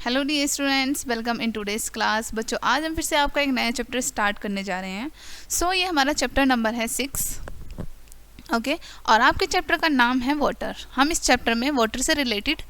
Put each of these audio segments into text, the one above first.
Hello dear students, welcome in today's class. बच्चों, आज हम फिर से आपका एक नया चैप्टर स्टार्ट करने जा रहे हैं। ये हमारा चैप्टर नंबर है 6। ओके, और आपके चैप्टर का नाम है वाटर। हम इस चैप्टर में वाटर से रिलेटेड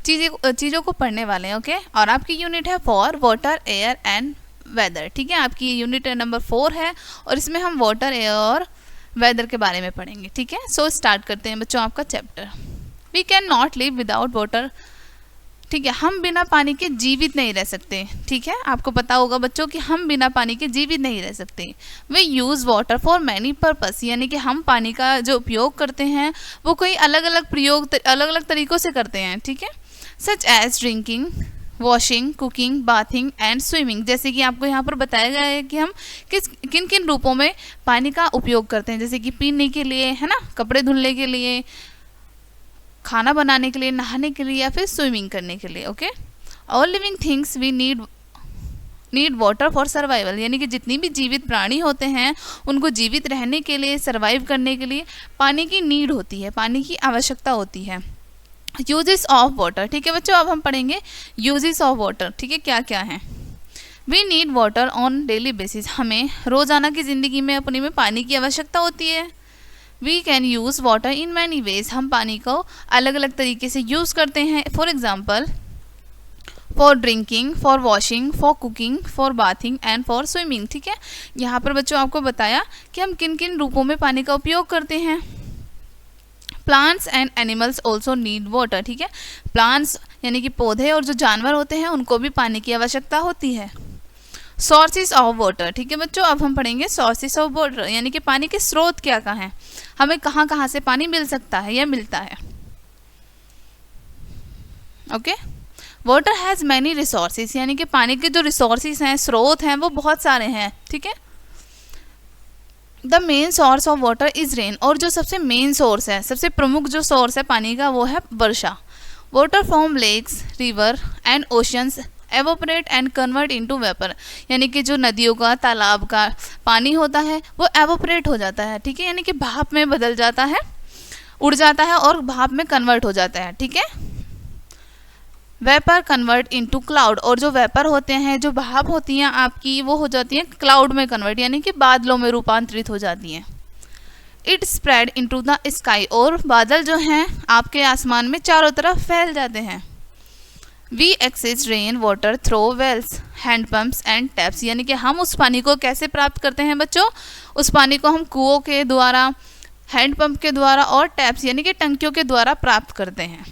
चीज़ों को पढ़ने वाले हैं। ओके, और आपकी यूनिट है for water, air and weather. ठीक है, आपकी यूनिट नंबर 4 है और इसमें हम वाटर, एयर और वेदर के बारे में पढ़ेंगे। ठीक है, स्टार्ट करते हैं बच्चों आपका chapter. We can not live without water. ठीक है, हम बिना पानी के जीवित नहीं रह सकते। ठीक है, आपको पता होगा बच्चों कि हम बिना पानी के जीवित नहीं रह सकते। We use water for many purpose, यानी कि हम पानी का जो उपयोग करते हैं वो कोई अलग अलग तरीक़ों से करते हैं। ठीक है, such as drinking, washing, cooking, bathing and swimming. जैसे कि आपको यहाँ पर बताया गया है कि हम किन किन रूपों में पानी का उपयोग करते हैं, जैसे कि पीने के लिए, है ना, कपड़े धुलने के लिए, खाना बनाने के लिए, नहाने के लिए, या फिर स्विमिंग करने के लिए। Okay, all living things we need water for survival, यानी कि जितनी भी जीवित प्राणी होते हैं उनको जीवित रहने के लिए, सर्वाइव करने के लिए पानी की नीड होती है, पानी की आवश्यकता होती है। Uses of water. ठीक है बच्चों, अब हम पढ़ेंगे यूजेस ऑफ वाटर। ठीक है, क्या क्या है। We need water on daily basis, हमें रोज़ाना की ज़िंदगी में अपनी में पानी की आवश्यकता होती है। We can use water in many ways, हम पानी को अलग अलग तरीके से यूज़ करते हैं। For example, for drinking, for washing, for cooking, for bathing and for swimming. ठीक है, यहाँ पर बच्चों आपको बताया कि हम किन किन रूपों में पानी का उपयोग करते हैं। Plants and animals also need water. ठीक है, प्लांट्स यानी कि पौधे और जो जानवर होते हैं उनको भी पानी की आवश्यकता होती है। Sources of water. ठीक है बच्चों, अब हम पढ़ेंगे सोर्सेज ऑफ वाटर, यानी कि पानी के स्रोत क्या क्या हैं, हमें कहाँ कहाँ से पानी मिल सकता है या मिलता है। Okay, water has many resources, यानी कि पानी के जो रिसोर्सेज हैं, स्रोत हैं, वो बहुत सारे हैं। ठीक है, the main source of water is rain, और जो सबसे मेन सोर्स है, सबसे प्रमुख जो सोर्स है पानी का, वो है वर्षा। Water from lakes, river and oceans evaporate and convert into vapour, यानी कि जो नदियों का, तालाब का पानी होता है वो एवोपरेट हो जाता है। ठीक है, यानी कि भाप में बदल जाता है, उड़ जाता है और भाप में कन्वर्ट हो जाता है। ठीक है, वेपर कन्वर्ट इनटू क्लाउड, और जो वेपर होते हैं, जो भाप होती हैं आपकी, वो हो जाती हैं क्लाउड में कन्वर्ट, यानी कि बादलों में रूपांतरित हो जाती हैं। It spread into the sky, और बादल जो हैं आपके आसमान में चारों तरफ फैल जाते हैं। We access rain water through wells, hand pumps and taps, यानी कि हम उस पानी को कैसे प्राप्त करते हैं बच्चों, उस पानी को हम कुओं के द्वारा, हैंड पंप के द्वारा और टैप्स यानी कि टंकियों के द्वारा प्राप्त करते हैं।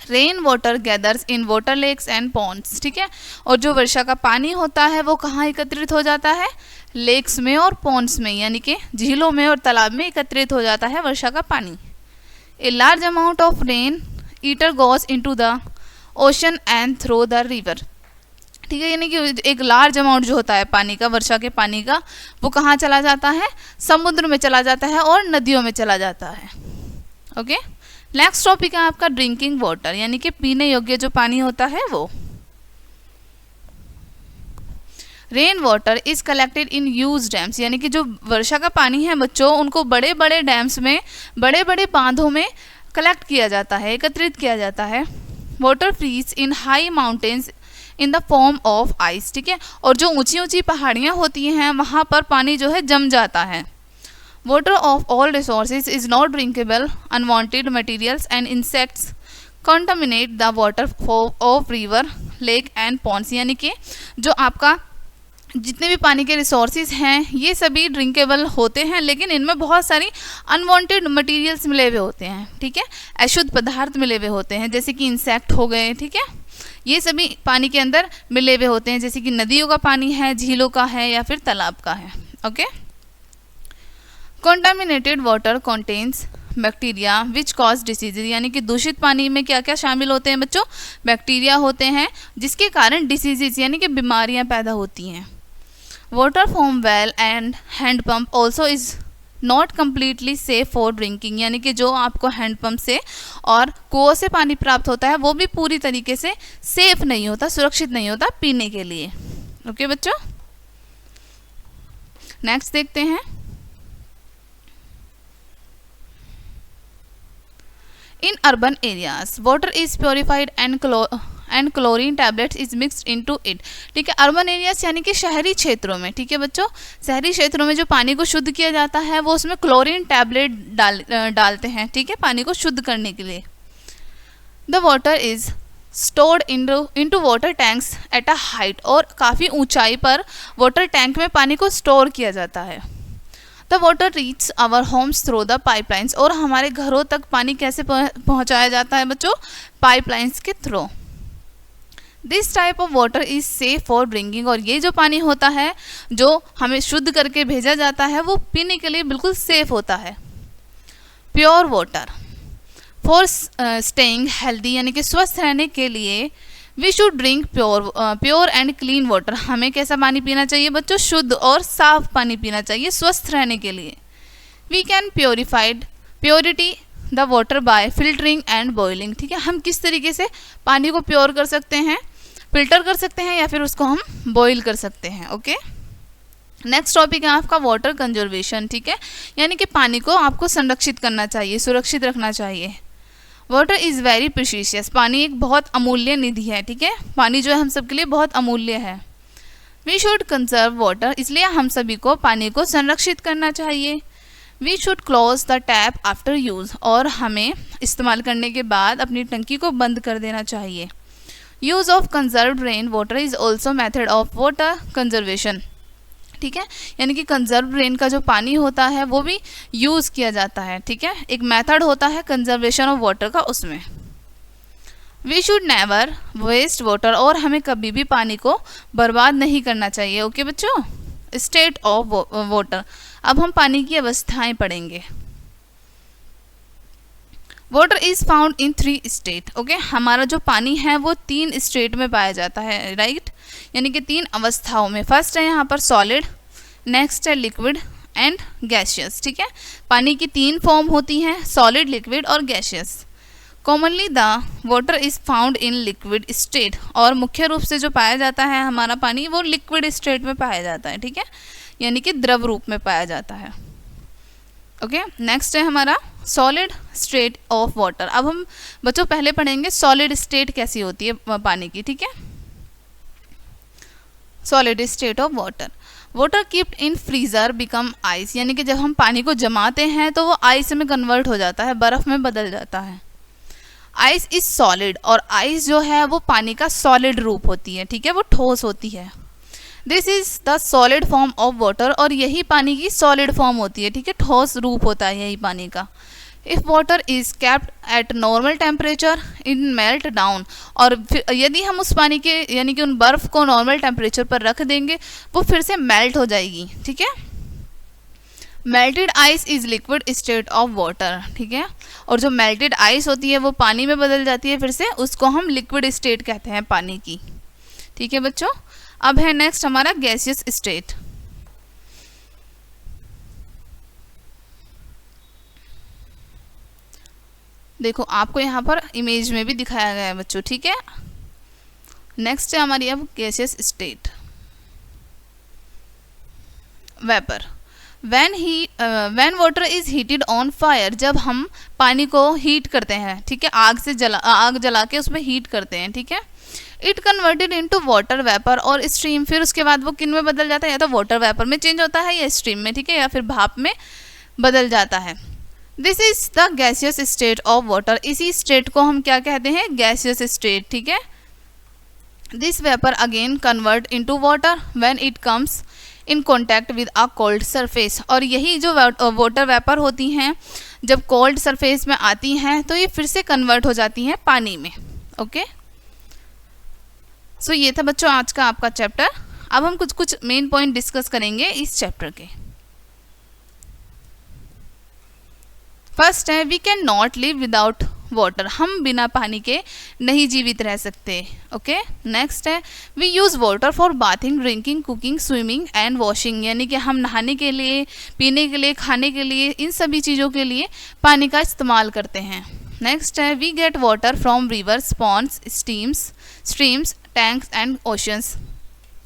Rain water gathers in water lakes and ponds. ठीक है, और जो वर्षा का पानी होता है वो कहाँ एकत्रित हो जाता है, लेक्स में और पॉन्ड्स में, यानी कि झीलों में और तालाब में एकत्रित हो जाता है वर्षा का पानी। A large amount of rain water goes into the ocean and through the river. ठीक है, यानी कि एक लार्ज अमाउंट जो होता है पानी का, वर्षा के पानी का, वो कहाँ चला जाता है, समुद्र में चला जाता है और नदियों में चला जाता है। ओके, नेक्स्ट टॉपिक है आपका ड्रिंकिंग वाटर, यानी कि पीने योग्य जो पानी होता है वो। Rain water is collected in huge dams, यानी कि जो वर्षा का पानी है बच्चों, उनको बड़े बड़े डैम्स में, बड़े बड़े बांधों में कलेक्ट किया जाता है, एकत्रित किया जाता है। Water freeze in high mountains in the form of ice. ठीक है, और जो ऊंची ऊंची पहाड़ियाँ होती हैं वहाँ पर पानी जो है जम जाता है। Water of all resources is not drinkable, unwanted materials and insects contaminate the water of river, lake and ponds, यानी कि जो आपका जितने भी पानी के रिसोर्सेज हैं ये सभी ड्रिंकेबल होते हैं, लेकिन इनमें बहुत सारी अनवांटेड मटेरियल्स मिले हुए होते हैं। ठीक है, अशुद्ध पदार्थ मिले हुए होते हैं, जैसे कि इंसेक्ट हो गए। ठीक है, ये सभी पानी के अंदर मिले हुए होते हैं, जैसे कि नदियों का पानी है, झीलों का है, या फिर तालाब का है। Okay, contaminated water contains bacteria which cause disease, यानी कि दूषित पानी में क्या क्या शामिल होते हैं बच्चों, बैक्टीरिया होते हैं जिसके कारण डिसीजेज यानी कि बीमारियां पैदा होती हैं। Water from well and hand pump also is not completely safe for drinking, यानी कि जो आपको हैंड पंप से और कुओं से पानी प्राप्त होता है वो भी पूरी तरीके से सेफ नहीं होता, सुरक्षित नहीं होता पीने के लिए। ओके बच्चों, नेक्स्ट देखते हैं। In urban areas, water is purified and and chlorine tablets is mixed into it. ठीक है, अर्बन एरियाज यानी कि शहरी क्षेत्रों में, ठीक है बच्चों, शहरी क्षेत्रों में जो पानी को शुद्ध किया जाता है वो उसमें क्लोरीन टैबलेट डालते हैं, ठीक है, पानी को शुद्ध करने के लिए। The water is stored into water tanks at a height, और काफ़ी ऊंचाई पर वाटर टैंक में पानी को स्टोर किया जाता है। The water reach our homes through the pipelines, और हमारे घरों तक पानी कैसे पहुंचाया जाता है बच्चों? पाइपलाइंस के through. This type of water is safe for drinking, और ये जो पानी होता है जो हमें शुद्ध करके भेजा जाता है वो पीने के लिए बिल्कुल सेफ होता है। Pure water for staying healthy, यानी कि स्वस्थ रहने के लिए we should drink pure and clean water. हमें कैसा पानी पीना चाहिए बच्चों? शुद्ध और साफ पानी पीना चाहिए स्वस्थ रहने के लिए। We can purity the water by filtering and boiling. ठीक है, हम किस तरीके से पानी को प्योर कर सकते हैं? फिल्टर कर सकते हैं या फिर उसको हम बॉईल कर सकते हैं। ओके, नेक्स्ट टॉपिक है आपका वाटर कंजर्वेशन। ठीक है, यानी कि पानी को आपको संरक्षित करना चाहिए, सुरक्षित रखना चाहिए। वाटर इज़ वेरी प्रीशियस, पानी एक बहुत अमूल्य निधि है। ठीक है, पानी जो है हम सब के लिए बहुत अमूल्य है। वी शुड कंजर्व वाटर, इसलिए हम सभी को पानी को संरक्षित करना चाहिए। We should close the tap after use, और हमें इस्तेमाल करने के बाद अपनी टंकी को बंद कर देना चाहिए। Use of conserved rain water is also method of water conservation. ठीक है, यानी कि कंजर्व रेन का जो पानी होता है वो भी यूज़ किया जाता है। ठीक है, एक मेथड होता है कंजर्वेशन ऑफ वाटर का उसमें। We should never waste water, और हमें कभी भी पानी को बर्बाद नहीं करना चाहिए। ओके बच्चों, स्टेट ऑफ वाटर। अब हम पानी की अवस्थाएं पढ़ेंगे। Water is found in 3 state. Okay, हमारा जो पानी है वो 3 स्टेट में पाया जाता है, राइट, यानी कि 3 अवस्थाओं में। फर्स्ट है यहाँ पर सॉलिड, नेक्स्ट है लिक्विड एंड गैसियस। ठीक है, पानी की 3 फॉर्म होती हैं, सॉलिड, लिक्विड और gaseous. Commonly the water is found in liquid state, और मुख्य रूप से जो पाया जाता है हमारा पानी वो लिक्विड स्टेट में पाया जाता है। ठीक है, यानी कि द्रव रूप में पाया जाता है। ओके, नेक्स्ट है हमारा सॉलिड स्टेट ऑफ वाटर। अब हम बच्चों पहले पढ़ेंगे सॉलिड स्टेट कैसी होती है पानी की। ठीक है, solid state of water. Water keeped in freezer become ice, यानी कि जब हम पानी को जमाते हैं तो वो आइस में कन्वर्ट हो जाता है, बर्फ़ में बदल जाता है। आइस इज सॉलिड, और आइस जो है वो पानी का सॉलिड रूप होती है। ठीक है, वो ठोस होती है। This is the solid form of water, और यही पानी की सॉलिड फॉर्म होती है। ठीक है, ठोस रूप होता है यही पानी का। If water is kept at normal temperature in melt down, और यदि हम उस पानी के यानी कि उन बर्फ़ को नॉर्मल टेम्परेचर पर रख देंगे वो फिर से मेल्ट हो जाएगी। ठीक है, melted ice is liquid state of water. ठीक है, और जो मेल्टेड आइस होती है वो पानी में बदल जाती है फिर से, उसको हम लिक्विड स्टेट कहते हैं पानी की। ठीक है बच्चों, अब है नेक्स्ट हमारा गैसियस स्टेट। देखो आपको यहाँ पर इमेज में भी दिखाया गया है बच्चों। ठीक है, नेक्स्ट है हमारी अब gaseous state. Vapour, when water is heated on fire, जब हम पानी को हीट करते हैं। ठीक है, आग जला के उसमें हीट करते हैं। ठीक है, it converted into water vapour और स्ट्रीम, फिर उसके बाद वो किन में बदल जाता है? या तो वाटर वेपर में चेंज होता है या स्ट्रीम में। ठीक है, या फिर भाप में बदल जाता है। This is the gaseous state of water, इसी स्टेट को हम क्या कहते हैं? Gaseous state. ठीक है, this vapour again convert into water when it comes in contact with a cold surface, और यही जो वाटर वेपर होती हैं जब कोल्ड सरफेस में आती हैं तो ये फिर से कन्वर्ट हो जाती हैं पानी में। ओके, सो ये था बच्चों आज का आपका चैप्टर। अब हम कुछ मेन पॉइंट डिस्कस करेंगे इस चैप्टर के। फर्स्ट है we can not live without water, हम बिना पानी के नहीं जीवित रह सकते। ओके, नेक्स्ट है we use water for bathing, drinking, cooking, swimming and washing, यानी कि हम नहाने के लिए, पीने के लिए, खाने के लिए, इन सभी चीज़ों के लिए पानी का इस्तेमाल करते हैं। नेक्स्ट है we get water from rivers, ponds, streams, tanks and oceans,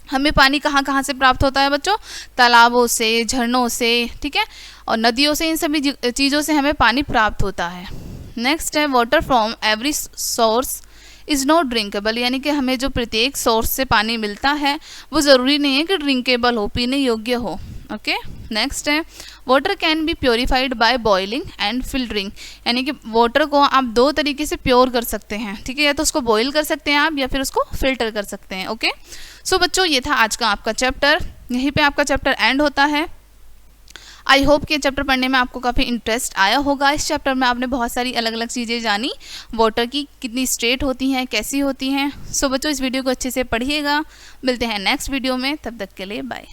हमें पानी कहाँ कहाँ से प्राप्त होता है बच्चों? तालाबों से, झरनों से, ठीक है, और नदियों से, इन सभी चीज़ों से हमें पानी प्राप्त होता है। नेक्स्ट है water from every source is not drinkable, यानी कि हमें जो प्रत्येक सोर्स से पानी मिलता है वो ज़रूरी नहीं है कि ड्रिंकेबल हो, पीने योग्य हो। ओके, नेक्स्ट है water can be purified by boiling and filtering, यानी कि वाटर को आप दो तरीके से प्योर कर सकते हैं, ठीक है, या तो उसको बॉईल कर सकते हैं आप या फिर उसको फिल्टर कर सकते हैं। ओके, सो बच्चों ये था आज का आपका चैप्टर, यहीं पे आपका चैप्टर एंड होता है। आई होप कि चैप्टर पढ़ने में आपको काफ़ी इंटरेस्ट आया होगा। इस चैप्टर में आपने बहुत सारी अलग अलग चीज़ें जानी, वाटर की कितनी स्टेट होती हैं, कैसी होती हैं। सो बच्चों इस वीडियो को अच्छे से पढ़िएगा, मिलते हैं नेक्स्ट वीडियो में, तब तक के लिए बाय।